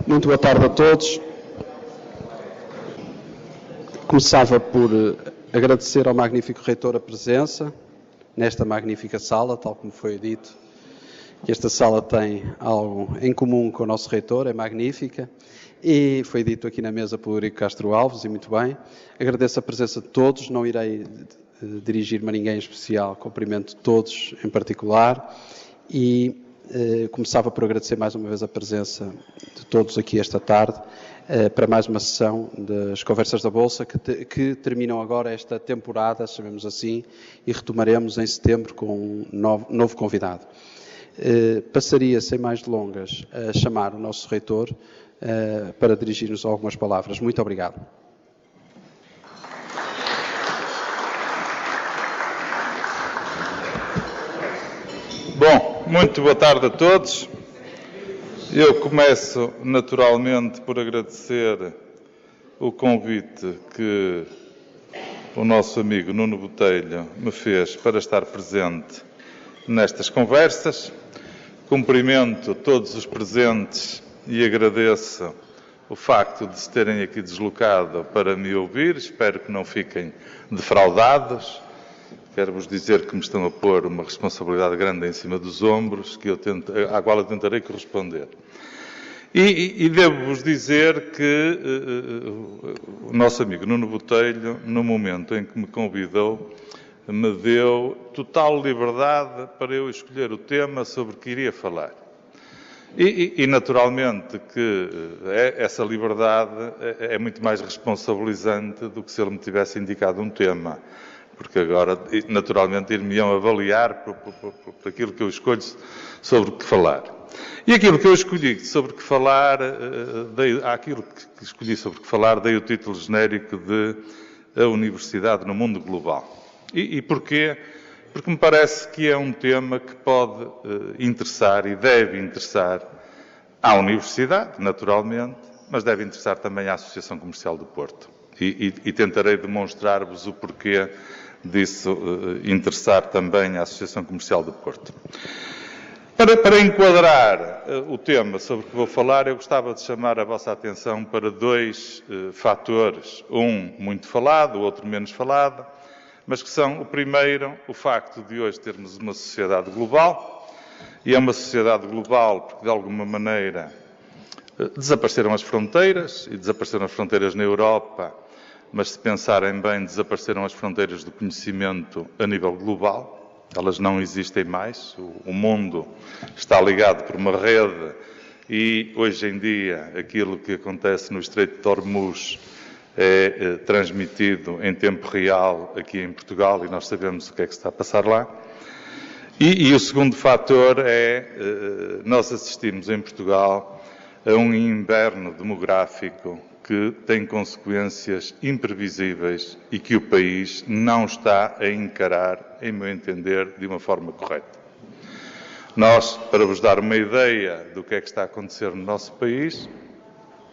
Muito boa tarde a todos. Começava por agradecer ao magnífico reitor a presença nesta magnífica sala, tal como foi dito, que esta sala tem algo em comum com o nosso reitor, é magnífica, e foi dito aqui na mesa por Eurico Castro Alves, e muito bem. Agradeço a presença de todos, não irei dirigir-me a ninguém em especial, cumprimento todos em particular, e começava por agradecer mais uma vez a presença de todos aqui esta tarde, para mais uma sessão das Conversas da Bolsa, que terminam agora esta temporada, chamemos assim, e retomaremos em setembro com um novo convidado. Passaria, sem mais delongas, a chamar o nosso reitor para dirigir-nos algumas palavras. Muito obrigado. Bom, muito boa tarde a todos. Eu começo naturalmente por agradecer o convite que o nosso amigo Nuno Botelho me fez para estar presente nestas conversas. Cumprimento todos os presentes e agradeço o facto de se terem aqui deslocado para me ouvir. Espero que não fiquem defraudados. Quero-vos dizer que me estão a pôr uma responsabilidade grande em cima dos ombros, à qual eu tentarei corresponder. E devo-vos dizer que o nosso amigo Nuno Botelho, no momento em que me convidou, me deu total liberdade para eu escolher o tema sobre que iria falar. E naturalmente que essa liberdade é muito mais responsabilizante do que se ele me tivesse indicado um tema. Porque agora, naturalmente, ir-me-ão avaliar por aquilo que eu escolho sobre o que falar. E aquilo que eu escolhi sobre o que falar, dei o título genérico de A Universidade no Mundo Global. E porquê? Porque me parece que é um tema que pode interessar e deve interessar à Universidade, naturalmente, mas deve interessar também à Associação Comercial do Porto. E tentarei demonstrar-vos o porquê disso interessar também à Associação Comercial do Porto. Para enquadrar o tema sobre que vou falar, eu gostava de chamar a vossa atenção para dois fatores. Um muito falado, o outro menos falado, mas que são, o primeiro, o facto de hoje termos uma sociedade global, e é uma sociedade global porque, de alguma maneira, desapareceram as fronteiras, e desapareceram as fronteiras na Europa, mas se pensarem bem, desapareceram as fronteiras do conhecimento a nível global. Elas não existem mais. O mundo está ligado por uma rede e, hoje em dia, aquilo que acontece no Estreito de Hormuz é transmitido em tempo real aqui em Portugal e nós sabemos o que é que está a passar lá. E o segundo fator é, nós assistimos em Portugal a um inverno demográfico que tem consequências imprevisíveis e que o país não está a encarar, em meu entender, de uma forma correta. Nós, para vos dar uma ideia do que é que está a acontecer no nosso país,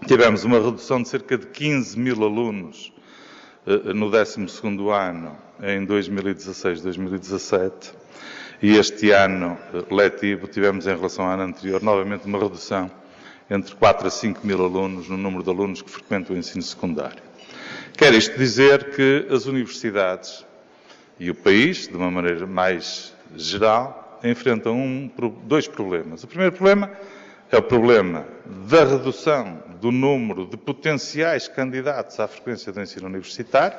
tivemos uma redução de cerca de 15 mil alunos no 12º ano, em 2016-2017, e este ano letivo tivemos, em relação ao ano anterior, novamente uma redução entre 4 a 5 mil alunos no número de alunos que frequentam o ensino secundário. Quer isto dizer que as universidades e o país, de uma maneira mais geral, enfrentam dois problemas. O primeiro problema é o problema da redução do número de potenciais candidatos à frequência do ensino universitário,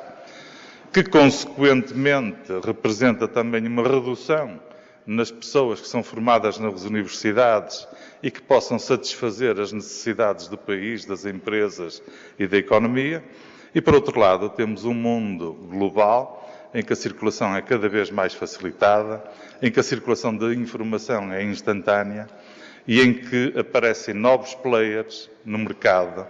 que, consequentemente, representa também uma redução nas pessoas que são formadas nas universidades e que possam satisfazer as necessidades do país, das empresas e da economia. E, por outro lado, temos um mundo global em que a circulação é cada vez mais facilitada, em que a circulação da informação é instantânea e em que aparecem novos players no mercado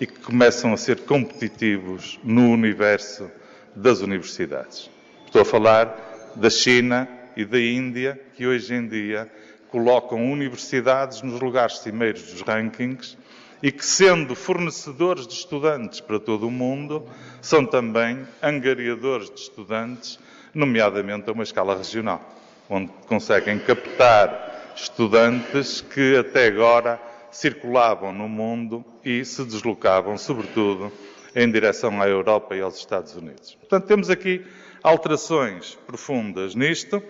e que começam a ser competitivos no universo das universidades. Estou a falar da China e da Índia, que hoje em dia colocam universidades nos lugares cimeiros dos rankings e que, sendo fornecedores de estudantes para todo o mundo, são também angariadores de estudantes, nomeadamente a uma escala regional, onde conseguem captar estudantes que até agora circulavam no mundo e se deslocavam, sobretudo, em direção à Europa e aos Estados Unidos. Portanto, temos aqui alterações profundas nisto,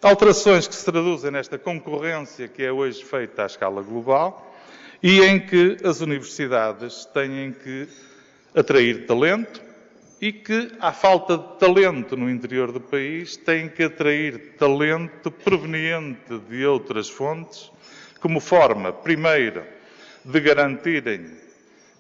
alterações que se traduzem nesta concorrência que é hoje feita à escala global e em que as universidades têm que atrair talento e que, à falta de talento no interior do país, têm que atrair talento proveniente de outras fontes, como forma, primeiro, de garantirem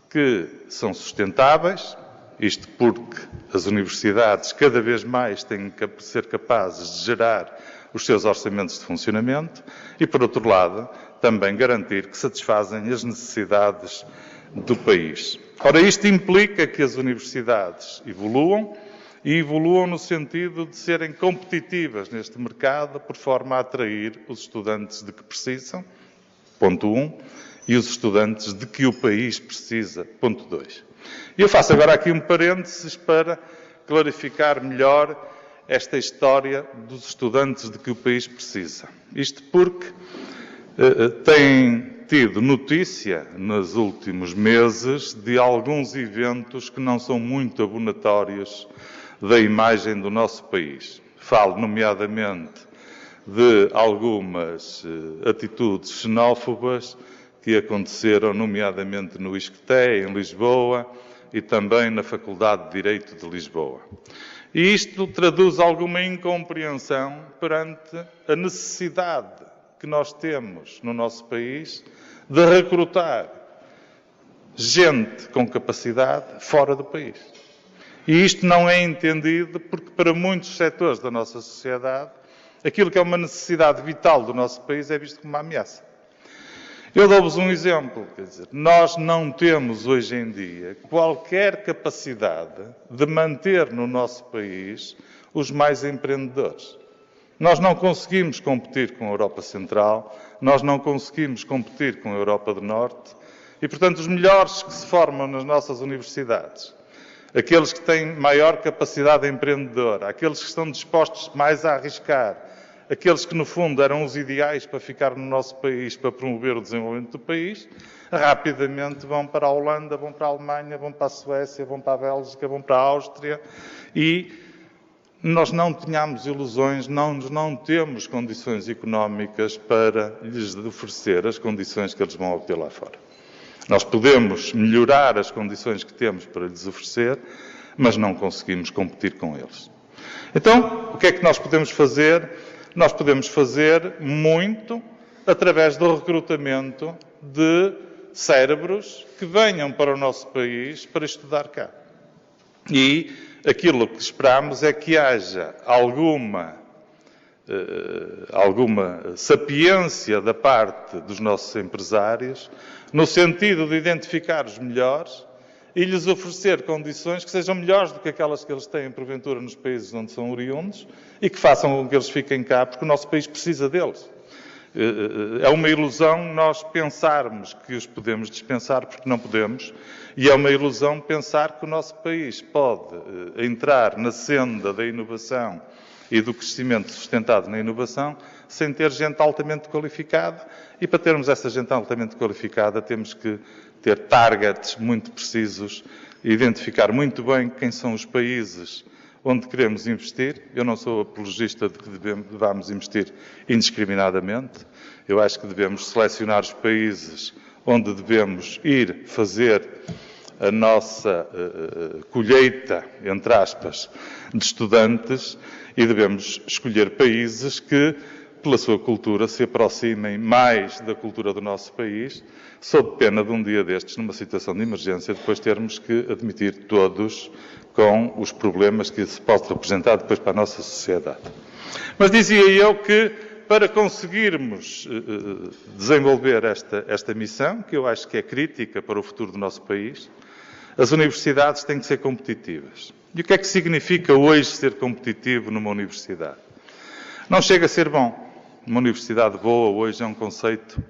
que são sustentáveis, isto porque as universidades cada vez mais têm que ser capazes de gerar os seus orçamentos de funcionamento e, por outro lado, também garantir que satisfazem as necessidades do país. Ora, isto implica que as universidades evoluam e evoluam no sentido de serem competitivas neste mercado, por forma a atrair os estudantes de que precisam, ponto 1, e os estudantes de que o país precisa, ponto 2. Eu faço agora aqui um parênteses para clarificar melhor esta história dos estudantes de que o país precisa. Isto porque tem tido notícia nos últimos meses de alguns eventos que não são muito abonatórios da imagem do nosso país. Falo, nomeadamente, de algumas atitudes xenófobas que aconteceram, nomeadamente no ISCTE, em Lisboa, e também na Faculdade de Direito de Lisboa. E isto traduz alguma incompreensão perante a necessidade que nós temos no nosso país de recrutar gente com capacidade fora do país. E isto não é entendido porque, para muitos setores da nossa sociedade, aquilo que é uma necessidade vital do nosso país é visto como uma ameaça. Eu dou-vos um exemplo, quer dizer, nós não temos hoje em dia qualquer capacidade de manter no nosso país os mais empreendedores. Nós não conseguimos competir com a Europa Central, nós não conseguimos competir com a Europa do Norte e, portanto, os melhores que se formam nas nossas universidades, aqueles que têm maior capacidade empreendedora, aqueles que estão dispostos mais a arriscar, aqueles que, no fundo, eram os ideais para ficar no nosso país, para promover o desenvolvimento do país, rapidamente vão para a Holanda, vão para a Alemanha, vão para a Suécia, vão para a Bélgica, vão para a Áustria e nós não tínhamos ilusões, não temos condições económicas para lhes oferecer as condições que eles vão obter lá fora. Nós podemos melhorar as condições que temos para lhes oferecer, mas não conseguimos competir com eles. Então, o que é que nós podemos fazer? Nós podemos fazer muito através do recrutamento de cérebros que venham para o nosso país para estudar cá. E aquilo que esperamos é que haja alguma sapiência da parte dos nossos empresários, no sentido de identificar os melhores e lhes oferecer condições que sejam melhores do que aquelas que eles têm, porventura, nos países onde são oriundos e que façam com que eles fiquem cá, porque o nosso país precisa deles. É uma ilusão nós pensarmos que os podemos dispensar, porque não podemos, e é uma ilusão pensar que o nosso país pode entrar na senda da inovação e do crescimento sustentado na inovação sem ter gente altamente qualificada, e para termos essa gente altamente qualificada temos que ter targets muito precisos, identificar muito bem quem são os países onde queremos investir. Eu não sou apologista de que devamos investir indiscriminadamente. Eu acho que devemos selecionar os países onde devemos ir fazer a nossa colheita, entre aspas, de estudantes, e devemos escolher países que, pela sua cultura, se aproximem mais da cultura do nosso país, sob pena de um dia destes, numa situação de emergência, depois termos que admitir todos com os problemas que se pode representar depois para a nossa sociedade. Mas dizia eu que, para conseguirmos desenvolver esta missão, que eu acho que é crítica para o futuro do nosso país, as universidades têm que ser competitivas. E o que é que significa hoje ser competitivo numa universidade? Não chega a ser bom. Uma universidade boa hoje é um conceito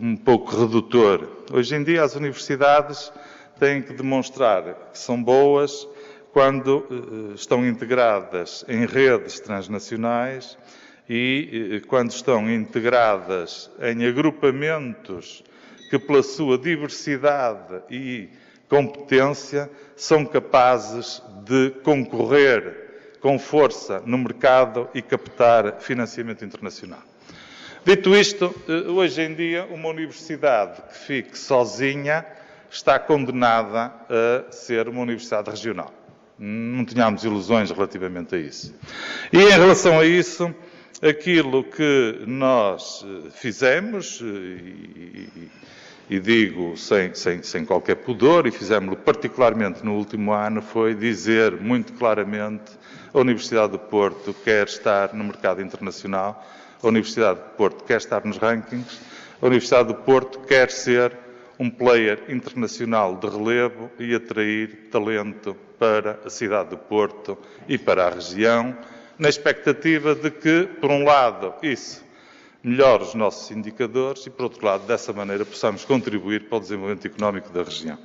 um pouco redutor. Hoje em dia as universidades têm que demonstrar que são boas quando estão integradas em redes transnacionais e quando estão integradas em agrupamentos que, pela sua diversidade e competência, são capazes de concorrer com força no mercado e captar financiamento internacional. Dito isto, hoje em dia, uma universidade que fique sozinha está condenada a ser uma universidade regional. Não tínhamos ilusões relativamente a isso. E em relação a isso, aquilo que nós fizemos, e digo sem qualquer pudor, e fizemos-lo particularmente no último ano, foi dizer muito claramente: a Universidade do Porto quer estar no mercado internacional, a Universidade do Porto quer estar nos rankings, a Universidade do Porto quer ser um player internacional de relevo e atrair talento para a cidade do Porto e para a região, na expectativa de que, por um lado, isso melhore os nossos indicadores e, por outro lado, dessa maneira possamos contribuir para o desenvolvimento económico da região.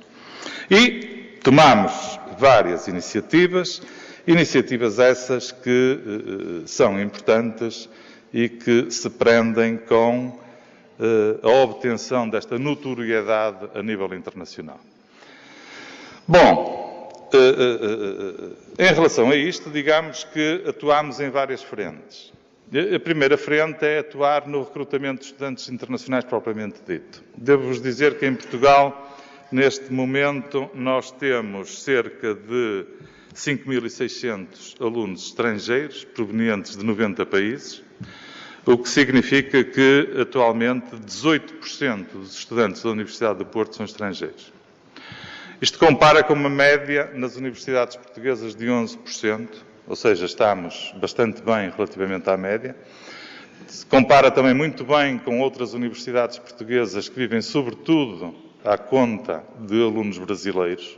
E tomamos várias iniciativas essas que são importantes e que se prendem com a obtenção desta notoriedade a nível internacional. Bom, em relação a isto, digamos que atuamos em várias frentes. A primeira frente é atuar no recrutamento de estudantes internacionais propriamente dito. Devo-vos dizer que em Portugal, neste momento, nós temos cerca de 5.600 alunos estrangeiros, provenientes de 90 países, o que significa que, atualmente, 18% dos estudantes da Universidade do Porto são estrangeiros. Isto compara com uma média nas universidades portuguesas de 11%, ou seja, estamos bastante bem relativamente à média. Se compara também muito bem com outras universidades portuguesas que vivem, sobretudo, à conta de alunos brasileiros.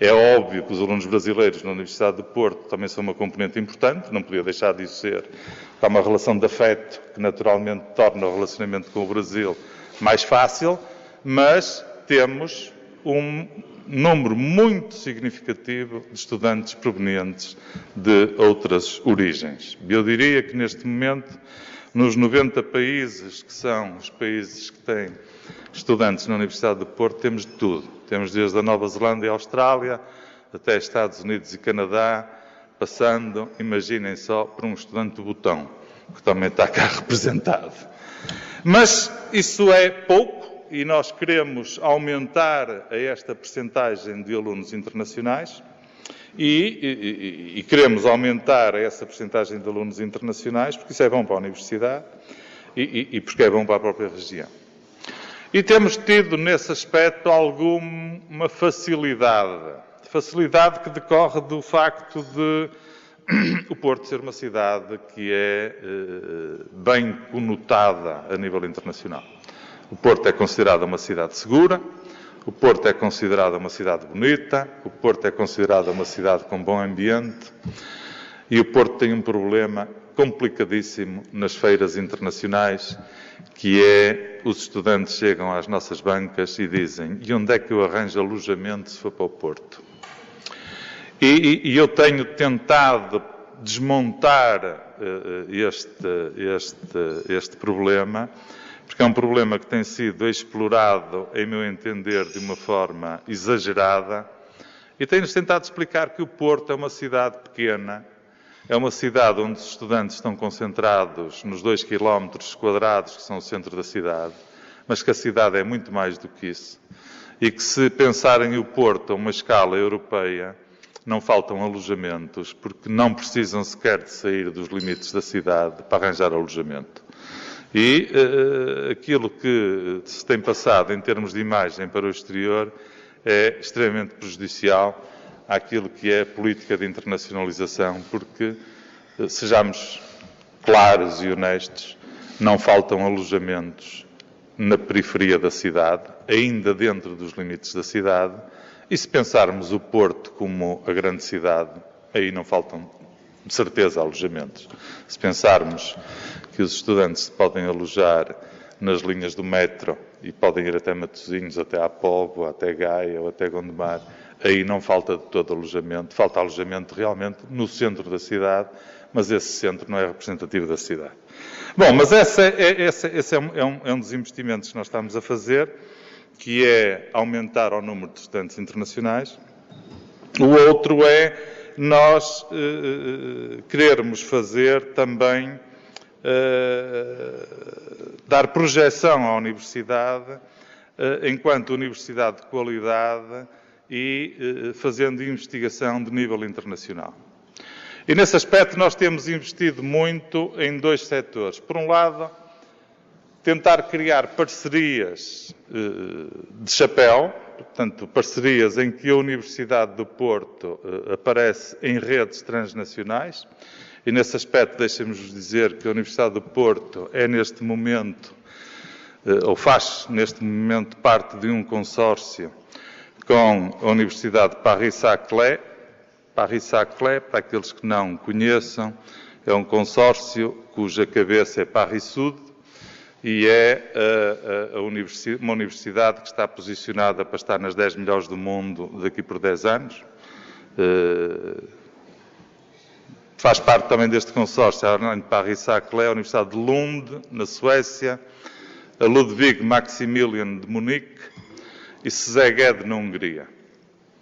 É óbvio que os alunos brasileiros na Universidade do Porto também são uma componente importante, não podia deixar de ser. Há uma relação de afeto que naturalmente torna o relacionamento com o Brasil mais fácil, mas temos um número muito significativo de estudantes provenientes de outras origens. Eu diria que neste momento, nos 90 países que são os países que têm estudantes na Universidade do Porto, temos de tudo. Temos desde a Nova Zelândia e a Austrália, até Estados Unidos e Canadá, passando, imaginem só, por um estudante do Butão, que também está cá representado. Mas isso é pouco e nós queremos aumentar a esta percentagem de alunos internacionais e queremos aumentar essa percentagem de alunos internacionais porque isso é bom para a Universidade e porque é bom para a própria região. E temos tido, nesse aspecto, alguma facilidade que decorre do facto de o Porto ser uma cidade que é bem conotada a nível internacional. O Porto é considerada uma cidade segura, o Porto é considerada uma cidade bonita, o Porto é considerada uma cidade com bom ambiente e o Porto tem um problema complicadíssimo nas feiras internacionais, que é os estudantes chegam às nossas bancas e dizem: e onde é que eu arranjo alojamento se for para o Porto? E eu tenho tentado desmontar este problema, porque é um problema que tem sido explorado, em meu entender, de uma forma exagerada, e tenho-lhes tentado explicar que o Porto é uma cidade pequena, é uma cidade onde os estudantes estão concentrados nos 2 km² que são o centro da cidade, mas que a cidade é muito mais do que isso, e que se pensarem o Porto a uma escala europeia, não faltam alojamentos, porque não precisam sequer de sair dos limites da cidade para arranjar alojamento. E aquilo que se tem passado em termos de imagem para o exterior é extremamente prejudicial àquilo que é a política de internacionalização, porque, sejamos claros e honestos, não faltam alojamentos na periferia da cidade, ainda dentro dos limites da cidade, e se pensarmos o Porto como a grande cidade, aí não faltam, de certeza, alojamentos. Se pensarmos que os estudantes se podem alojar nas linhas do metro e podem ir até Matosinhos, até à Póvoa, até Gaia ou até Gondomar, aí não falta de todo alojamento. Falta alojamento realmente no centro da cidade, mas esse centro não é representativo da cidade. Bom, mas esse é um dos investimentos que nós estamos a fazer, que é aumentar o número de estudantes internacionais. O outro é nós querermos fazer também, dar projeção à universidade enquanto universidade de qualidade e fazendo investigação de nível internacional. E nesse aspecto nós temos investido muito em dois setores. Por um lado, tentar criar parcerias de chapéu, portanto, parcerias em que a Universidade do Porto aparece em redes transnacionais. E nesse aspecto, deixem-me dizer que a Universidade do Porto é neste momento, ou faz neste momento parte de um consórcio com a Universidade de Paris-Saclay. Paris-Saclay, para aqueles que não conheçam, é um consórcio cuja cabeça é Paris-Sud e é uma universidade que está posicionada para estar nas 10 melhores do mundo daqui por 10 anos. Faz parte também deste consórcio, além de Paris-Saclay, a Universidade de Lund, na Suécia, a Ludwig Maximilian de Munique e Szeged, na Hungria.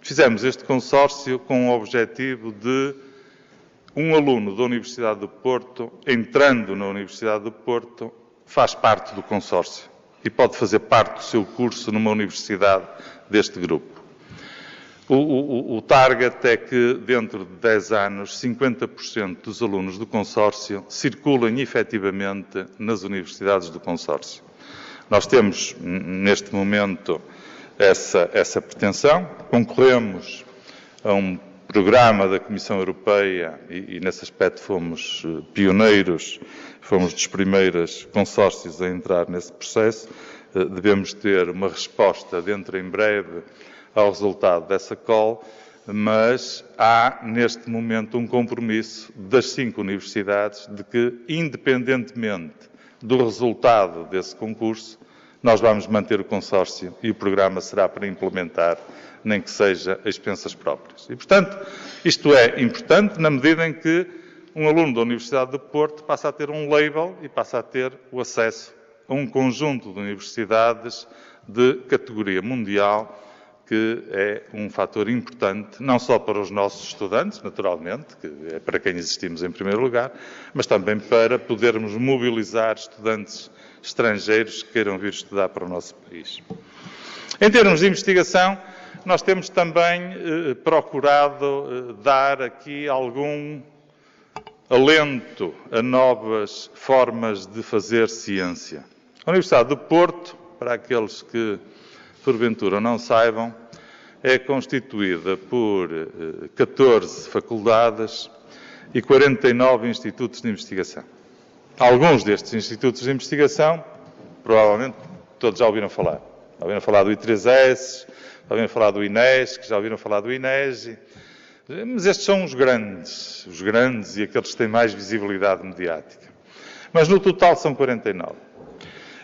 Fizemos este consórcio com o objetivo de um aluno da Universidade do Porto, entrando na Universidade do Porto, faz parte do consórcio e pode fazer parte do seu curso numa universidade deste grupo. O target é que, dentro de 10 anos, 50% dos alunos do consórcio circulem efetivamente nas universidades do consórcio. Nós temos, neste momento, essa pretensão. Concorremos a um programa da Comissão Europeia e nesse aspecto fomos pioneiros, fomos dos primeiros consórcios a entrar nesse processo. Devemos ter uma resposta dentro em breve ao resultado dessa call, mas há neste momento um compromisso das 5 universidades de que, independentemente do resultado desse concurso, nós vamos manter o consórcio e o programa será para implementar, nem que seja a expensas próprias. E, portanto, isto é importante na medida em que um aluno da Universidade do Porto passa a ter um label e passa a ter o acesso a um conjunto de universidades de categoria mundial, que é um fator importante, não só para os nossos estudantes, naturalmente, que é para quem existimos em primeiro lugar, mas também para podermos mobilizar estudantes estrangeiros que queiram vir estudar para o nosso país. Em termos de investigação, nós temos também procurado dar aqui algum alento a novas formas de fazer ciência. A Universidade do Porto, para aqueles que porventura não saibam, é constituída por 14 faculdades e 49 institutos de investigação. Alguns destes institutos de investigação, provavelmente todos já ouviram falar. Já ouviram falar do I3S, já ouviram falar do INESC, já ouviram falar do INEGI. Mas estes são os grandes e aqueles que têm mais visibilidade mediática. Mas no total são 49.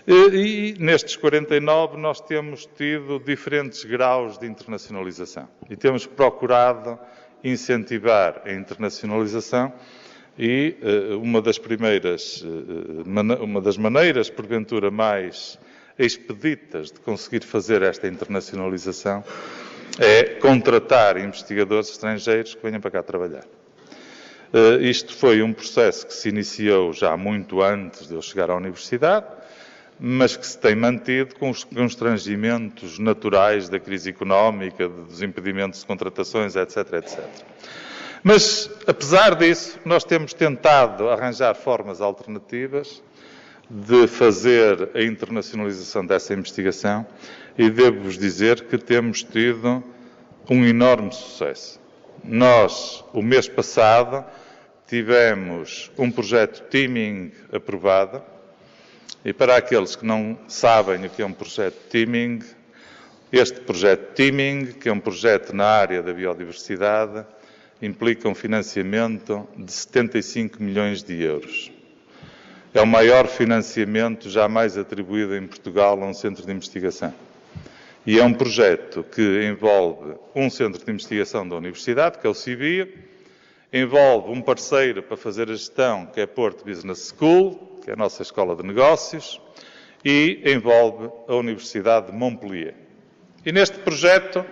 E nestes 49 nós temos tido diferentes graus de internacionalização. E temos procurado incentivar a internacionalização e uma das maneiras, porventura, mais expeditas de conseguir fazer esta internacionalização é contratar investigadores estrangeiros que venham para cá trabalhar. Isto foi um processo que se iniciou já muito antes de eu chegar à universidade, mas que se tem mantido com os constrangimentos naturais da crise económica, dos impedimentos de contratações, etc, etc. Mas, apesar disso, nós temos tentado arranjar formas alternativas de fazer a internacionalização dessa investigação e devo-vos dizer que temos tido um enorme sucesso. Nós, o mês passado, tivemos um projeto Teaming aprovado e para aqueles que não sabem o que é um projeto Teaming, este projeto Teaming, que é um projeto na área da biodiversidade, implica um financiamento de 75 milhões de euros. É o maior financiamento jamais atribuído em Portugal a um centro de investigação. E é um projeto que envolve um centro de investigação da Universidade, que é o CIBIA, envolve um parceiro para fazer a gestão, que é Porto Business School, que é a nossa escola de negócios, e envolve a Universidade de Montpellier. E neste projeto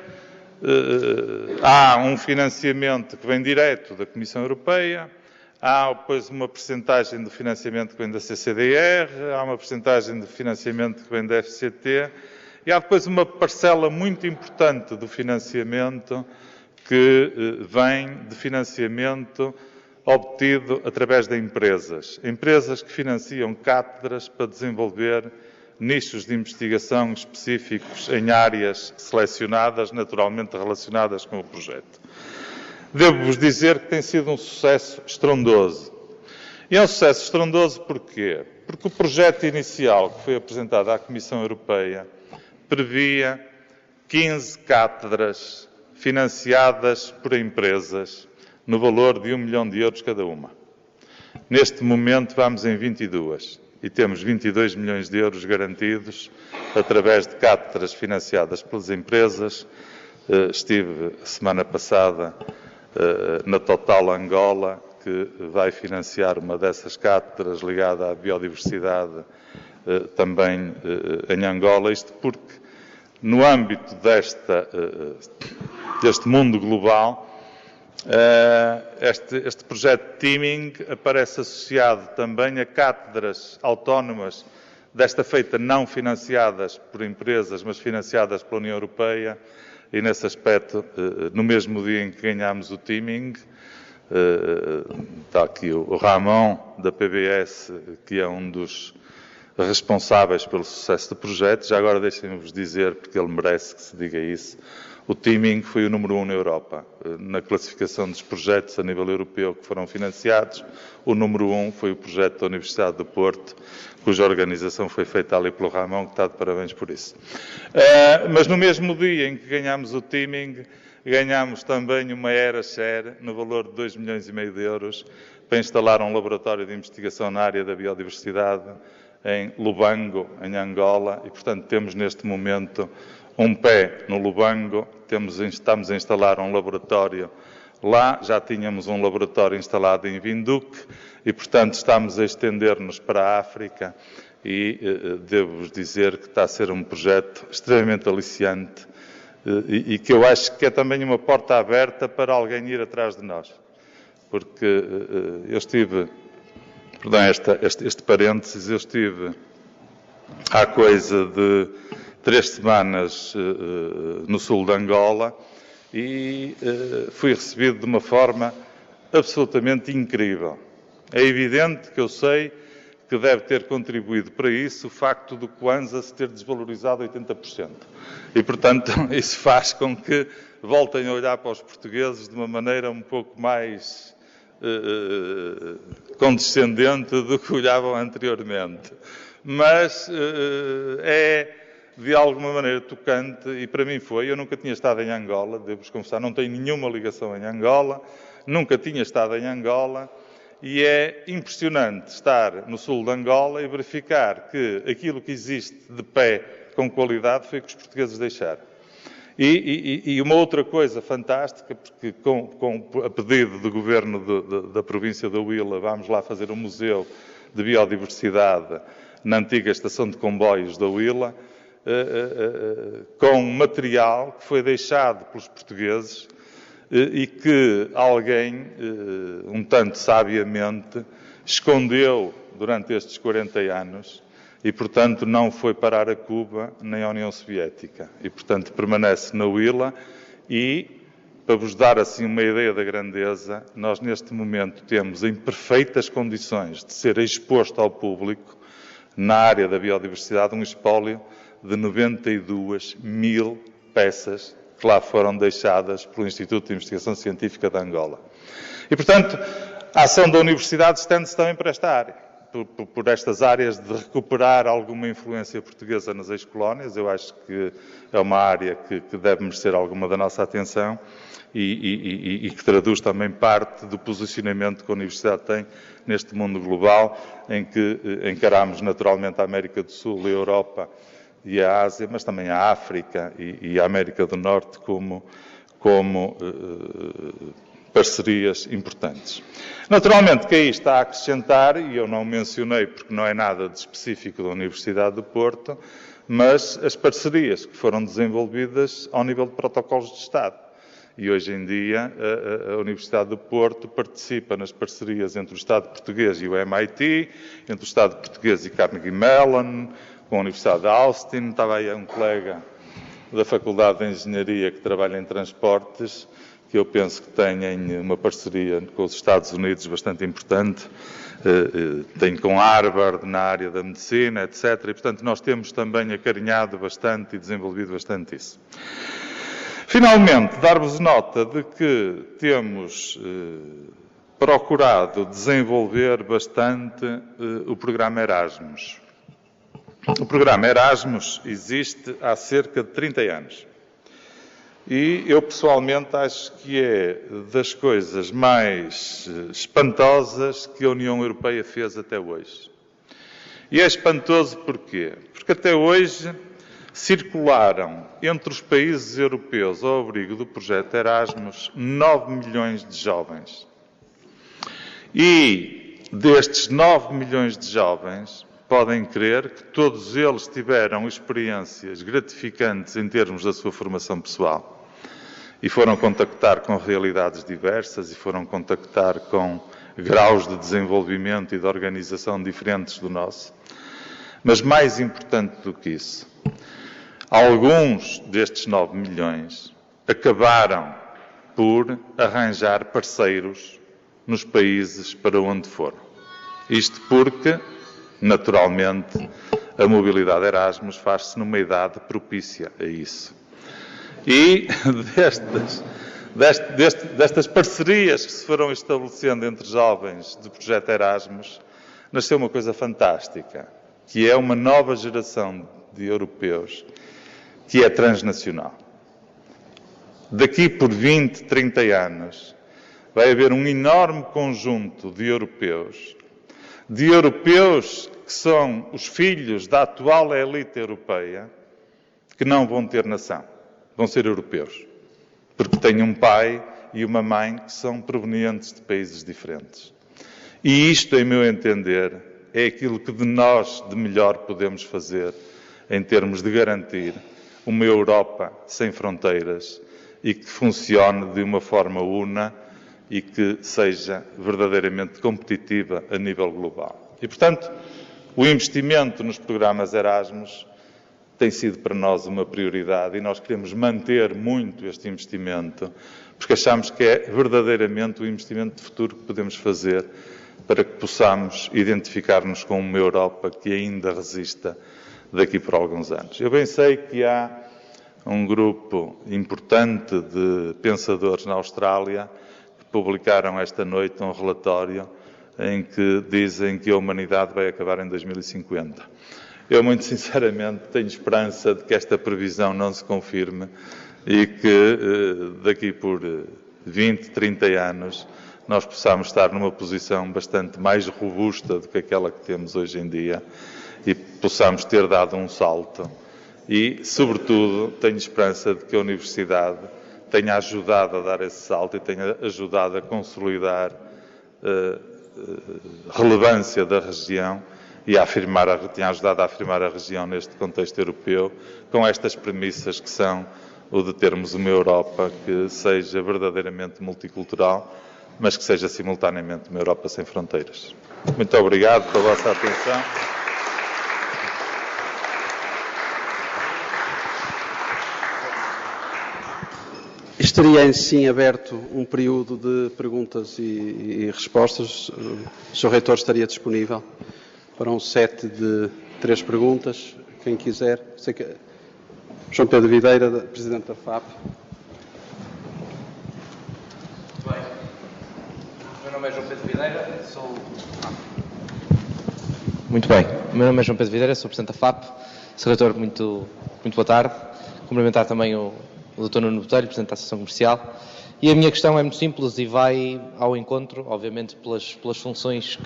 há um financiamento que vem direto da Comissão Europeia, há depois uma percentagem de financiamento que vem da CCDR, há uma percentagem de financiamento que vem da FCT, e há depois uma parcela muito importante do financiamento que vem de financiamento obtido através de empresas. Empresas que financiam cátedras para desenvolver nichos de investigação específicos em áreas selecionadas, naturalmente relacionadas com o projeto. Devo-vos dizer que tem sido um sucesso estrondoso. E é um sucesso estrondoso porquê? Porque o projeto inicial que foi apresentado à Comissão Europeia previa 15 cátedras financiadas por empresas no valor de 1 milhão de euros cada uma. Neste momento vamos em 22 e temos 22 milhões de euros garantidos através de cátedras financiadas pelas empresas. Estive semana passada na Total Angola, que vai financiar uma dessas cátedras ligada à biodiversidade também em Angola. Isto porque, no âmbito deste mundo global, este projeto de teaming aparece associado também a cátedras autónomas, desta feita não financiadas por empresas, mas financiadas pela União Europeia, e nesse aspecto, no mesmo dia em que ganhámos o teaming, está aqui o Ramon, da PBS, que é um dos responsáveis pelo sucesso do projeto. Já agora deixem-me-vos dizer, porque ele merece que se diga isso, o teaming foi o número 1 na Europa. Na classificação dos projetos a nível europeu que foram financiados, o número 1 foi o projeto da Universidade do Porto, cuja organização foi feita ali pelo Ramon, que está de parabéns por isso. Mas no mesmo dia em que ganhámos o teaming, ganhámos também uma ERA-Share no valor de 2,5 milhões de euros para instalar um laboratório de investigação na área da biodiversidade em Lubango, em Angola, e portanto temos neste momento um pé no Lubango, estamos a instalar um laboratório lá, já tínhamos um laboratório instalado em Vinduque e, portanto, estamos a estender-nos para a África e devo-vos dizer que está a ser um projeto extremamente aliciante e que eu acho que é também uma porta aberta para alguém ir atrás de nós. Porque eu estive, perdão, este parênteses, eu estive há coisa de 3 semanas no sul de Angola e fui recebido de uma forma absolutamente incrível. É evidente que eu sei que deve ter contribuído para isso o facto do Kwanza se ter desvalorizado 80%. E, portanto, isso faz com que voltem a olhar para os portugueses de uma maneira um pouco mais condescendente do que olhavam anteriormente. Mas é de alguma maneira tocante, e para mim foi. Eu nunca tinha estado em Angola, devo-vos confessar, não tenho nenhuma ligação em Angola, nunca tinha estado em Angola, e é impressionante estar no sul de Angola e verificar que aquilo que existe de pé com qualidade foi o que os portugueses deixaram. E uma outra coisa fantástica, porque a pedido do Governo da província da Huila, vamos lá fazer um museu de biodiversidade na antiga estação de comboios da Huila, com material que foi deixado pelos portugueses e que alguém, um tanto sabiamente, escondeu durante estes 40 anos e, portanto, não foi parar a Cuba nem à União Soviética. E, portanto, permanece na Huila e, para vos dar assim uma ideia da grandeza, nós neste momento temos em perfeitas condições de ser exposto ao público, na área da biodiversidade, um espólio de 92 mil peças que lá foram deixadas pelo Instituto de Investigação Científica de Angola. E, portanto, a ação da Universidade estende-se também para esta área, por estas áreas de recuperar alguma influência portuguesa nas ex-colónias. Eu acho que é uma área que deve merecer alguma da nossa atenção e que traduz também parte do posicionamento que a Universidade tem neste mundo global, em que encaramos naturalmente a América do Sul, a Europa e a Ásia, mas também a África e a América do Norte como parcerias importantes. Naturalmente que aí está a acrescentar, e eu não mencionei porque não é nada de específico da Universidade do Porto, mas as parcerias que foram desenvolvidas ao nível de protocolos de Estado. E hoje em dia a Universidade do Porto participa nas parcerias entre o Estado português e o MIT, entre o Estado português e Carnegie Mellon, com a Universidade de Austin. Estava aí um colega da Faculdade de Engenharia que trabalha em transportes, que eu penso que têm uma parceria com os Estados Unidos bastante importante, tem com Harvard na área da medicina, etc. E, portanto, nós temos também acarinhado bastante e desenvolvido bastante isso. Finalmente, dar-vos nota de que temos procurado desenvolver bastante o programa Erasmus. O programa Erasmus existe há cerca de 30 anos. E eu, pessoalmente, acho que é das coisas mais espantosas que a União Europeia fez até hoje. E é espantoso porquê? Porque até hoje circularam entre os países europeus, ao abrigo do projeto Erasmus, 9 milhões de jovens. E destes 9 milhões de jovens, podem crer que todos eles tiveram experiências gratificantes em termos da sua formação pessoal. E foram contactar com realidades diversas e foram contactar com graus de desenvolvimento e de organização diferentes do nosso. Mas mais importante do que isso, alguns destes 9 milhões acabaram por arranjar parceiros nos países para onde foram. Isto porque, naturalmente, a mobilidade Erasmus faz-se numa idade propícia a isso. E destas parcerias que se foram estabelecendo entre jovens do projeto Erasmus, nasceu uma coisa fantástica, que é uma nova geração de europeus que é transnacional. Daqui por 20, 30 anos, vai haver um enorme conjunto de europeus que são os filhos da atual elite europeia, que não vão ter nação, vão ser europeus, porque têm um pai e uma mãe que são provenientes de países diferentes. E isto, em meu entender, é aquilo que de nós de melhor podemos fazer em termos de garantir uma Europa sem fronteiras e que funcione de uma forma una e que seja verdadeiramente competitiva a nível global. E, portanto, o investimento nos programas Erasmus tem sido para nós uma prioridade e nós queremos manter muito este investimento, porque achamos que é verdadeiramente o investimento de futuro que podemos fazer para que possamos identificar-nos com uma Europa que ainda resista daqui por alguns anos. Eu bem sei que há um grupo importante de pensadores na Austrália que publicaram esta noite um relatório em que dizem que a humanidade vai acabar em 2050. Eu, muito sinceramente, tenho esperança de que esta previsão não se confirme e que daqui por 20, 30 anos nós possamos estar numa posição bastante mais robusta do que aquela que temos hoje em dia e possamos ter dado um salto. E, sobretudo, tenho esperança de que a Universidade tenha ajudado a dar esse salto e tenha ajudado a consolidar relevância da região e tenha ajudado a afirmar a região neste contexto europeu, com estas premissas que são o de termos uma Europa que seja verdadeiramente multicultural, mas que seja simultaneamente uma Europa sem fronteiras. Muito obrigado pela vossa atenção. Estaria em si aberto um período de perguntas e respostas. O Sr. Reitor estaria disponível para um set de 3 perguntas. Quem quiser. Sei que João Pedro Videira, Presidente da FAP. Bem, o meu nome é João Pedro Videira, sou... Muito bem, o meu nome é João Pedro Videira, sou Presidente da FAP. Sr. Reitor, muito boa tarde. Cumprimentar também o Dr. Nuno Botelho, Presidente da Associação Comercial. E a minha questão é muito simples e vai ao encontro, obviamente, pelas funções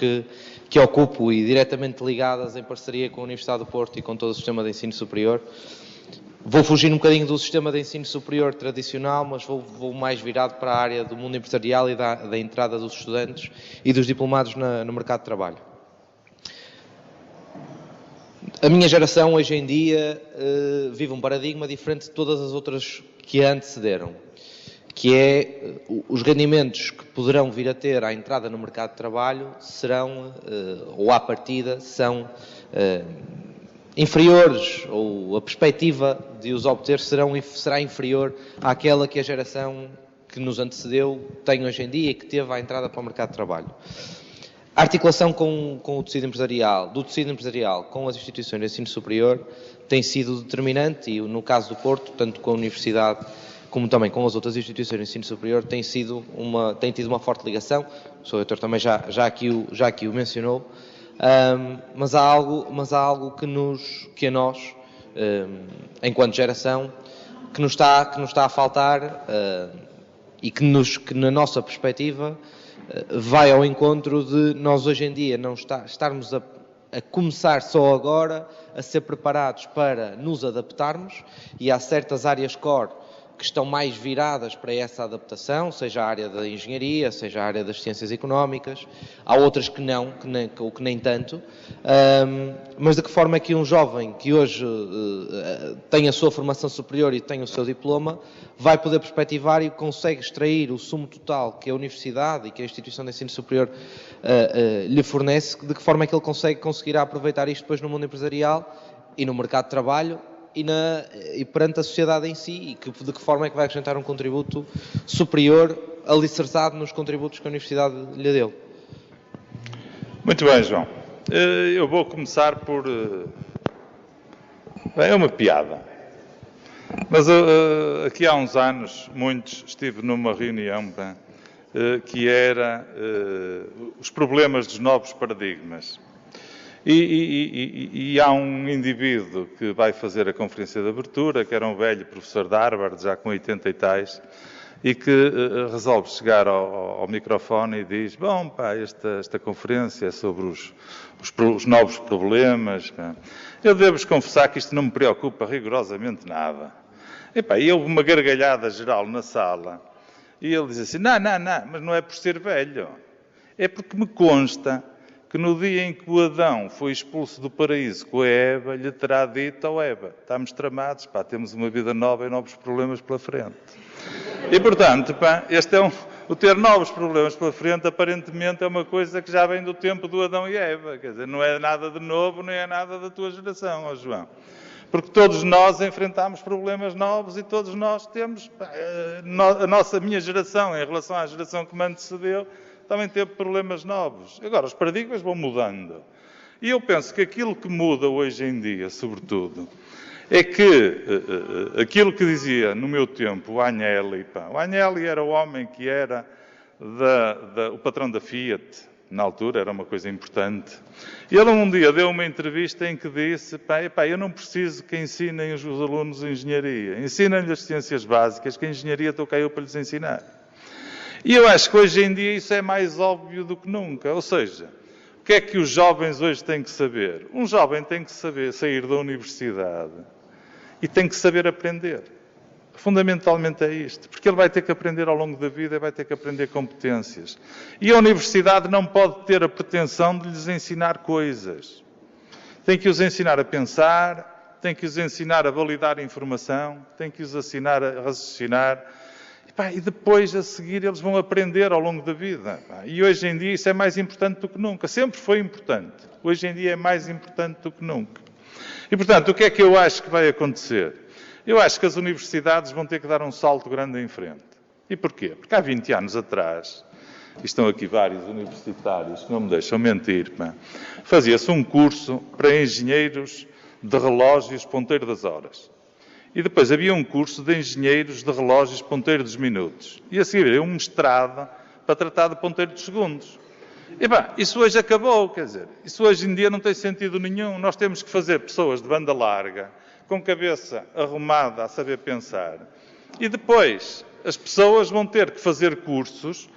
que ocupo e diretamente ligadas em parceria com a Universidade do Porto e com todo o sistema de ensino superior. Vou fugir um bocadinho do sistema de ensino superior tradicional, mas vou mais virado para a área do mundo empresarial e da entrada dos estudantes e dos diplomados no mercado de trabalho. A minha geração, hoje em dia, vive um paradigma diferente de todas as outras que a antecederam, que é os rendimentos que poderão vir a ter à entrada no mercado de trabalho serão, ou à partida, são inferiores, ou a perspectiva de os obter será inferior àquela que a geração que nos antecedeu tem hoje em dia e que teve à entrada para o mercado de trabalho. A articulação com o tecido empresarial, do tecido empresarial com as instituições de ensino superior tem sido determinante e, no caso do Porto, tanto com a Universidade como também com as outras instituições de ensino superior, tem tido uma forte ligação. O Sr. Reitor também já aqui o mencionou. Mas há algo que a nós, enquanto geração, que nos está a faltar e que na nossa perspectiva vai ao encontro de nós hoje em dia não estarmos a começar só agora a ser preparados para nos adaptarmos, e há certas áreas core que estão mais viradas para essa adaptação, seja a área da engenharia, seja a área das ciências económicas. Há outras que não, que nem tanto. Mas de que forma é que um jovem que hoje tem a sua formação superior e tem o seu diploma vai poder perspectivar e consegue extrair o sumo total que a universidade e que a instituição de ensino superior lhe fornece, de que forma é que ele conseguirá aproveitar isto depois no mundo empresarial e no mercado de trabalho, e perante a sociedade em si, e de que forma é que vai acrescentar um contributo superior, alicerçado nos contributos que a Universidade lhe deu. Muito bem, João. Eu vou começar por... é uma piada. Mas aqui há uns anos, estive numa reunião que era os problemas dos novos paradigmas. E há um indivíduo que vai fazer a conferência de abertura, que era um velho professor de Harvard, já com 80 e tais, e que resolve chegar ao microfone e diz: bom, pá, esta conferência é sobre os novos problemas. Pá. Eu devo-vos confessar que isto não me preocupa rigorosamente nada. E houve uma gargalhada geral na sala, e ele diz assim: não, mas não é por ser velho, é porque me consta que no dia em que o Adão foi expulso do paraíso com a Eva, lhe terá dito ao Eva: estamos tramados, pá, temos uma vida nova e novos problemas pela frente. E, portanto, pá, o ter novos problemas pela frente, aparentemente, é uma coisa que já vem do tempo do Adão e Eva. Quer dizer, não é nada de novo, nem é nada da tua geração, ó João. Porque todos nós enfrentamos problemas novos e todos nós temos... Pá, a minha geração, em relação à geração que me antecedeu, também teve problemas novos. Agora, os paradigmas vão mudando. E eu penso que aquilo que muda hoje em dia, sobretudo, é que aquilo que dizia no meu tempo o Agnelli, o Agnelli era o homem que era o patrão da Fiat, na altura era uma coisa importante. E ele um dia deu uma entrevista em que disse: eu não preciso que ensinem os alunos engenharia, ensinem-lhes as ciências básicas, que a engenharia estou cá eu para lhes ensinar. E eu acho que hoje em dia isso é mais óbvio do que nunca. Ou seja, o que é que os jovens hoje têm que saber? Um jovem tem que saber sair da universidade e tem que saber aprender. Fundamentalmente é isto. Porque ele vai ter que aprender ao longo da vida e vai ter que aprender competências. E a universidade não pode ter a pretensão de lhes ensinar coisas. Tem que os ensinar a pensar, tem que os ensinar a validar a informação, tem que os ensinar a raciocinar. E depois, a seguir, eles vão aprender ao longo da vida. E hoje em dia isso é mais importante do que nunca. Sempre foi importante. Hoje em dia é mais importante do que nunca. E, portanto, o que é que eu acho que vai acontecer? Eu acho que as universidades vão ter que dar um salto grande em frente. E porquê? Porque há 20 anos atrás, e estão aqui vários universitários que não me deixam mentir, fazia-se um curso para engenheiros de relógios ponteiro das horas. E depois havia um curso de engenheiros de relógios ponteiro dos minutos. E a seguir havia um mestrado para tratar de ponteiro dos segundos. E isso hoje acabou, quer dizer, isso hoje em dia não tem sentido nenhum. Nós temos que fazer pessoas de banda larga, com cabeça arrumada a saber pensar. E depois as pessoas vão ter que fazer cursos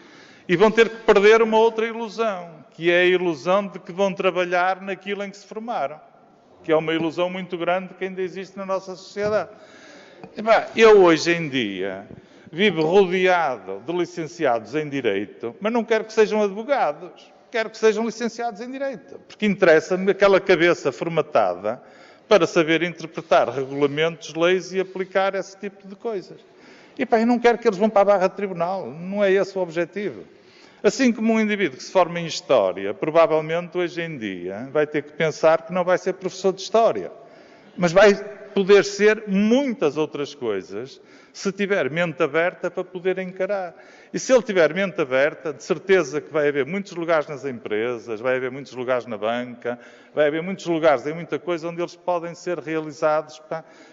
e vão ter que perder uma outra ilusão, que é a ilusão de que vão trabalhar naquilo em que se formaram. Que é uma ilusão muito grande que ainda existe na nossa sociedade. Eu hoje em dia vivo rodeado de licenciados em Direito, mas não quero que sejam advogados, quero que sejam licenciados em Direito, porque interessa-me aquela cabeça formatada para saber interpretar regulamentos, leis e aplicar esse tipo de coisas. Eu não quero que eles vão para a barra de tribunal, não é esse o objetivo. Assim como um indivíduo que se forma em História, provavelmente hoje em dia vai ter que pensar que não vai ser professor de História, mas vai poder ser muitas outras coisas se tiver mente aberta para poder encarar. E se ele tiver mente aberta, de certeza que vai haver muitos lugares nas empresas, vai haver muitos lugares na banca, vai haver muitos lugares em muita coisa onde eles podem ser realizados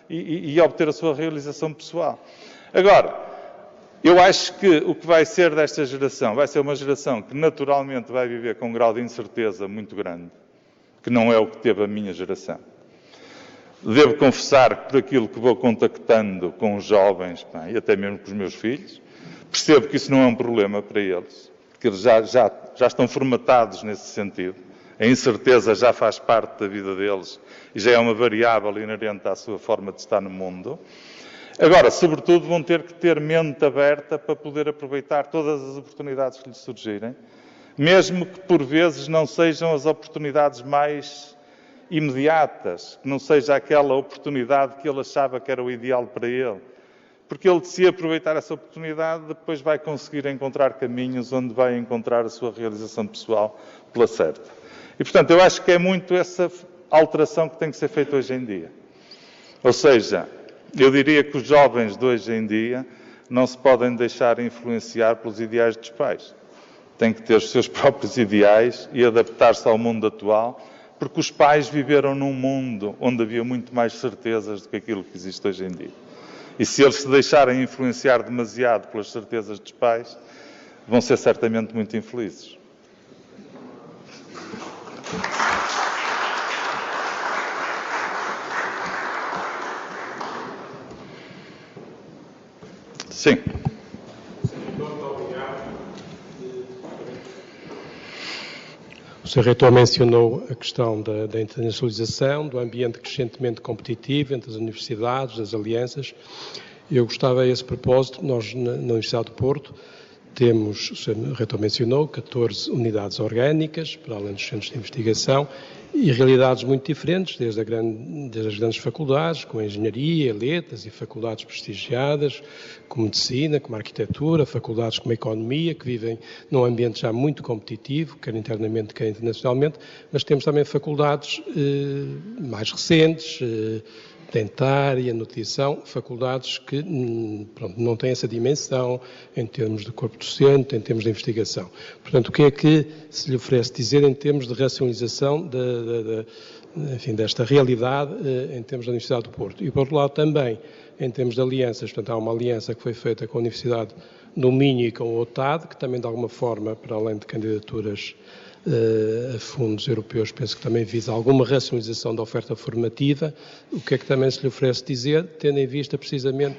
e obter a sua realização pessoal. Agora, eu acho que o que vai ser desta geração vai ser uma geração que naturalmente vai viver com um grau de incerteza muito grande, que não é o que teve a minha geração. Devo confessar que por aquilo que vou contactando com os jovens, e até mesmo com os meus filhos, percebo que isso não é um problema para eles, porque eles já estão formatados nesse sentido. A incerteza já faz parte da vida deles e já é uma variável inerente à sua forma de estar no mundo. Agora, sobretudo, vão ter que ter mente aberta para poder aproveitar todas as oportunidades que lhes surgirem, mesmo que por vezes não sejam as oportunidades mais imediatas, que não seja aquela oportunidade que ele achava que era o ideal para ele. Porque ele, se aproveitar essa oportunidade, depois vai conseguir encontrar caminhos onde vai encontrar a sua realização pessoal pela certa. E, portanto, eu acho que é muito essa alteração que tem que ser feita hoje em dia. Ou seja, eu diria que os jovens de hoje em dia não se podem deixar influenciar pelos ideais dos pais. Têm que ter os seus próprios ideais e adaptar-se ao mundo atual, porque os pais viveram num mundo onde havia muito mais certezas do que aquilo que existe hoje em dia. E se eles se deixarem influenciar demasiado pelas certezas dos pais, vão ser certamente muito infelizes. Sim. O Sr. Reitor mencionou a questão da internacionalização, do ambiente crescentemente competitivo entre as universidades, as alianças. Eu gostava, a esse propósito, nós na Universidade do Porto temos, o Sr. Reitor mencionou, 14 unidades orgânicas, para além dos centros de investigação, e realidades muito diferentes, desde as grandes faculdades, como a engenharia, letras e faculdades prestigiadas, como medicina, como arquitetura, faculdades como a economia, que vivem num ambiente já muito competitivo, quer internamente, quer internacionalmente, mas temos também faculdades mais recentes, dentária, nutrição, faculdades que não têm essa dimensão em termos de corpo docente, em termos de investigação. Portanto, o que é que se lhe oferece dizer em termos de racionalização desta realidade em termos da Universidade do Porto? E, por outro lado, também em termos de alianças, portanto, há uma aliança que foi feita com a Universidade do Minho e com o OTAD, que também, de alguma forma, para além de candidaturas a fundos europeus, penso que também visa alguma racionalização da oferta formativa. O que é que também se lhe oferece dizer, tendo em vista precisamente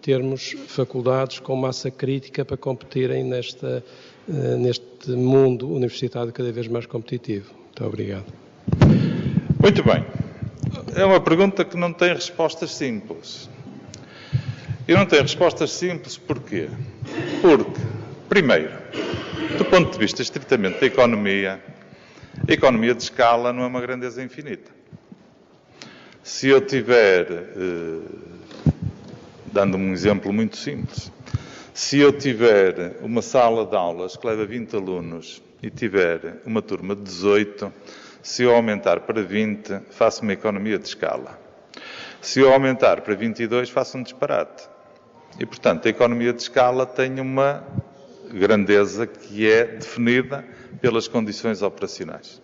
termos faculdades com massa crítica para competirem neste mundo universitário cada vez mais competitivo? Muito obrigado. Muito bem. É uma pergunta que não tem respostas simples. E não tem respostas simples porquê? Porque, primeiro, do ponto de vista estritamente da economia, a economia de escala não é uma grandeza infinita. Se eu tiver, dando-me um exemplo muito simples, se eu tiver uma sala de aulas que leva 20 alunos e tiver uma turma de 18, se eu aumentar para 20, faço uma economia de escala. Se eu aumentar para 22, faço um disparate. E, portanto, a economia de escala tem uma grandeza que é definida pelas condições operacionais.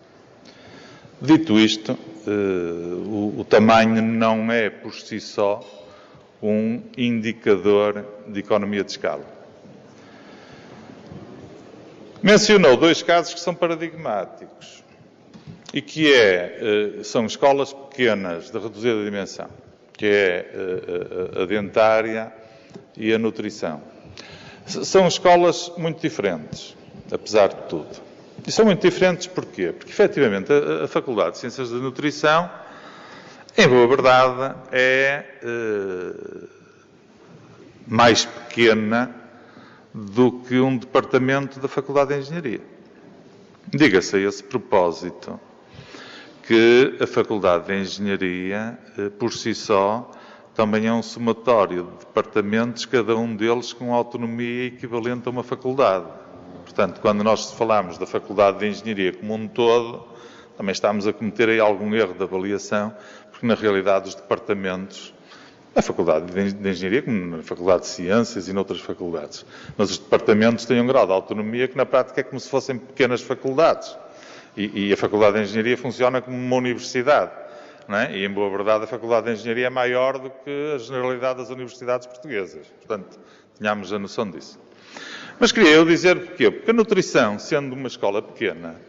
Dito isto, o tamanho não é por si só um indicador de economia de escala. Mencionou dois casos que são paradigmáticos e que são escolas pequenas de reduzida dimensão, que é a dentária e a nutrição. São escolas muito diferentes, apesar de tudo. E são muito diferentes porquê? Porque, efetivamente, a Faculdade de Ciências da Nutrição Em boa verdade, é mais pequena do que um departamento da Faculdade de Engenharia. Diga-se a esse propósito que a Faculdade de Engenharia, por si só, também é um somatório de departamentos, cada um deles com autonomia equivalente a uma faculdade. Portanto, quando nós falamos da Faculdade de Engenharia como um todo, também estamos a cometer aí algum erro de avaliação, porque na realidade os departamentos, na Faculdade de Engenharia, como na Faculdade de Ciências e noutras faculdades, mas os departamentos têm um grau de autonomia que na prática é como se fossem pequenas faculdades. E a Faculdade de Engenharia funciona como uma universidade, não é? E em boa verdade a Faculdade de Engenharia é maior do que a generalidade das universidades portuguesas. Portanto, tenhamos a noção disso. Mas queria eu dizer porquê? Porque a nutrição, sendo uma escola pequena,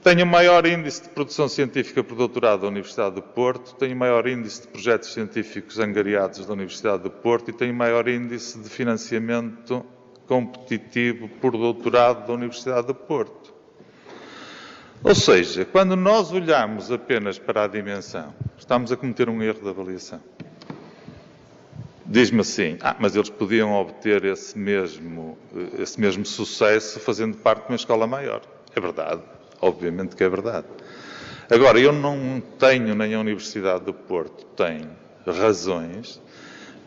tem o maior índice de produção científica por doutorado da Universidade do Porto, tem o maior índice de projetos científicos angariados da Universidade do Porto e tem o maior índice de financiamento competitivo por doutorado da Universidade do Porto. Ou seja, quando nós olhamos apenas para a dimensão, estamos a cometer um erro de avaliação. Diz-me assim, mas eles podiam obter esse mesmo sucesso fazendo parte de uma escola maior. É verdade, obviamente que é verdade. Agora, eu não tenho, nem a Universidade do Porto tem razões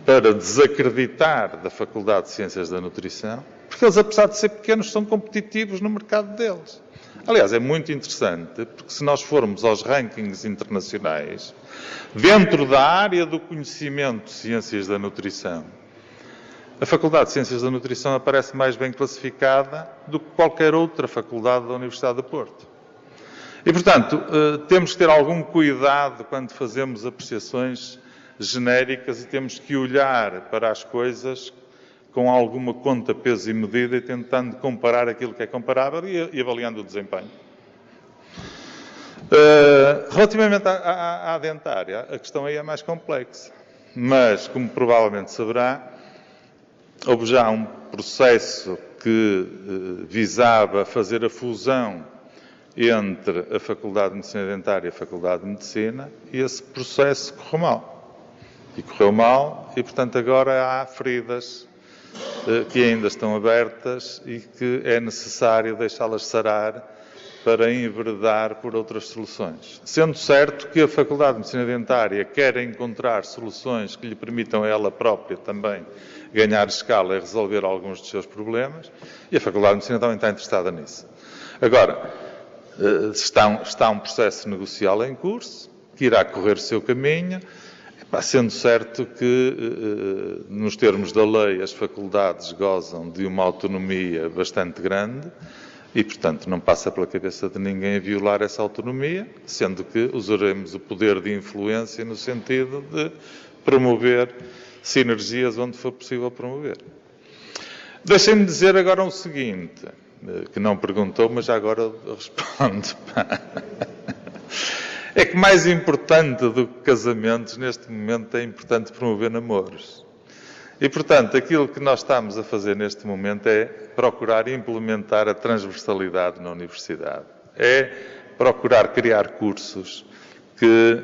para desacreditar da Faculdade de Ciências da Nutrição, porque eles, apesar de ser pequenos, são competitivos no mercado deles. Aliás, é muito interessante, porque se nós formos aos rankings internacionais, dentro da área do conhecimento de Ciências da Nutrição, a Faculdade de Ciências da Nutrição aparece mais bem classificada do que qualquer outra faculdade da Universidade do Porto. E, portanto, temos que ter algum cuidado quando fazemos apreciações genéricas e temos que olhar para as coisas com alguma conta, peso e medida e tentando comparar aquilo que é comparável e avaliando o desempenho. Relativamente à dentária, a questão aí é mais complexa. Mas, como provavelmente saberá, houve já um processo que visava fazer a fusão entre a Faculdade de Medicina Dentária e a Faculdade de Medicina e esse processo correu mal. E correu mal e, portanto, agora há feridas que ainda estão abertas e que é necessário deixá-las sarar para enveredar por outras soluções. Sendo certo que a Faculdade de Medicina Dentária quer encontrar soluções que lhe permitam a ela própria também ganhar escala e resolver alguns dos seus problemas, e a Faculdade de Medicina também está interessada nisso. Agora, está um processo negocial em curso, que irá correr o seu caminho, sendo certo que, nos termos da lei, as faculdades gozam de uma autonomia bastante grande e, portanto, não passa pela cabeça de ninguém violar essa autonomia, sendo que usaremos o poder de influência no sentido de promover sinergias onde for possível promover. Deixem-me dizer agora o seguinte, que não perguntou, mas já agora respondo. É que mais importante do que casamentos, neste momento, é importante promover namoros. E, portanto, aquilo que nós estamos a fazer neste momento é procurar implementar a transversalidade na universidade. É procurar criar cursos que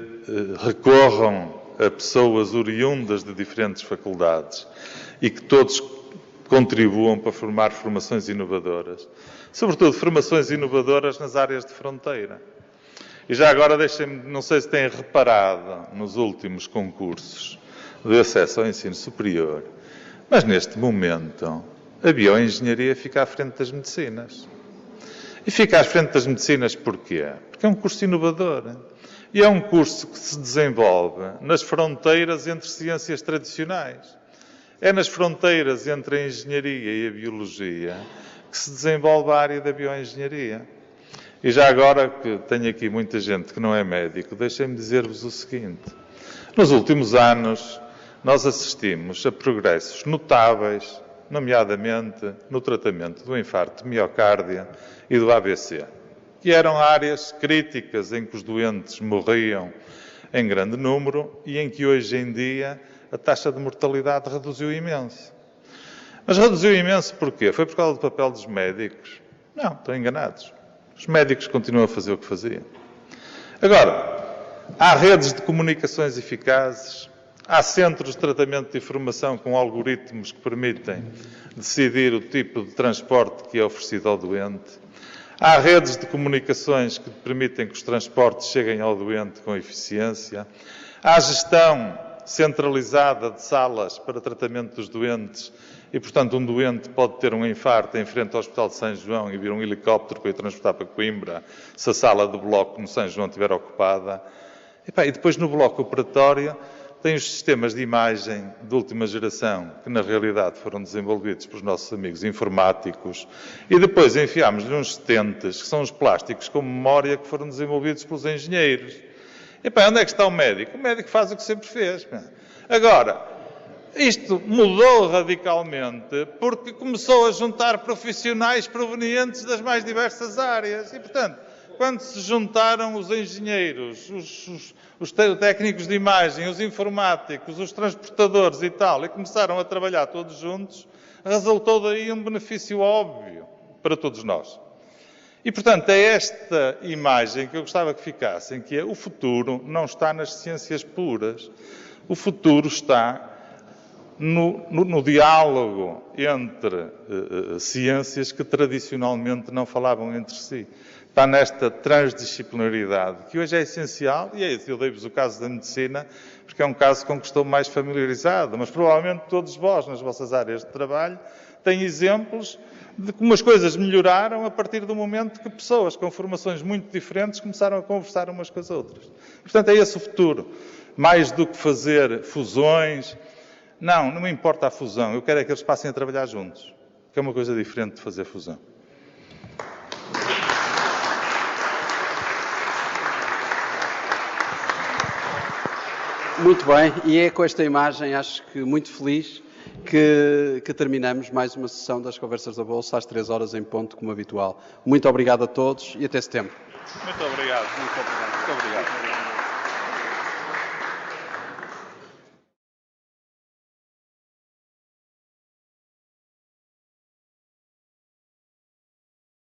recorram a pessoas oriundas de diferentes faculdades e que todos contribuam para formar formações inovadoras. Sobretudo, formações inovadoras nas áreas de fronteira. E já agora deixem-me, não sei se têm reparado nos últimos concursos de acesso ao ensino superior, mas neste momento a bioengenharia fica à frente das medicinas. E fica à frente das medicinas porquê? Porque é um curso inovador. E é um curso que se desenvolve nas fronteiras entre ciências tradicionais. É nas fronteiras entre a engenharia e a biologia que se desenvolve a área da bioengenharia. E já agora que tenho aqui muita gente que não é médico, deixem-me dizer-vos o seguinte. Nos últimos anos, nós assistimos a progressos notáveis, nomeadamente no tratamento do infarto de miocárdio e do AVC, que eram áreas críticas em que os doentes morriam em grande número e em que hoje em dia a taxa de mortalidade reduziu imenso. Mas reduziu imenso porquê? Foi por causa do papel dos médicos? Não, estão enganados. Os médicos continuam a fazer o que faziam. Agora, Há redes de comunicações eficazes, há centros de tratamento de informação com algoritmos que permitem decidir o tipo de transporte que é oferecido ao doente, há redes de comunicações que permitem que os transportes cheguem ao doente com eficiência, há gestão centralizada de salas para tratamento dos doentes e, portanto, um doente pode ter um infarto em frente ao Hospital de São João e vir um helicóptero para o transportar para Coimbra, se a sala do bloco no São João estiver ocupada. E depois, no bloco operatório, tem os sistemas de imagem de última geração, que na realidade foram desenvolvidos pelos nossos amigos informáticos, e depois enfiámos-lhe uns setentes, que são os plásticos com memória, que foram desenvolvidos pelos engenheiros. Onde é que está o médico? O médico faz o que sempre fez. Agora, isto mudou radicalmente porque começou a juntar profissionais provenientes das mais diversas áreas. E, portanto, quando se juntaram os engenheiros, os técnicos de imagem, os informáticos, os transportadores e tal, e começaram a trabalhar todos juntos, resultou daí um benefício óbvio para todos nós. E, portanto, é esta imagem que eu gostava que ficassem, que é o futuro não está nas ciências puras. O futuro está no diálogo entre ciências que tradicionalmente não falavam entre si. Está nesta transdisciplinaridade, que hoje é essencial, e é isso, eu dei-vos o caso da medicina, porque é um caso com que estou mais familiarizado, mas provavelmente todos vós, nas vossas áreas de trabalho, têm exemplos de como as coisas melhoraram a partir do momento que pessoas com formações muito diferentes começaram a conversar umas com as outras. Portanto, é esse o futuro. Mais do que fazer fusões. Não me importa a fusão. Eu quero é que eles passem a trabalhar juntos, que é uma coisa diferente de fazer fusão. Muito bem, e é com esta imagem, acho que muito feliz, que terminamos mais uma sessão das Conversas da Bolsa às 3 horas em ponto, como habitual. Muito obrigado a todos e até setembro. Muito obrigado. Muito obrigado. Muito obrigado.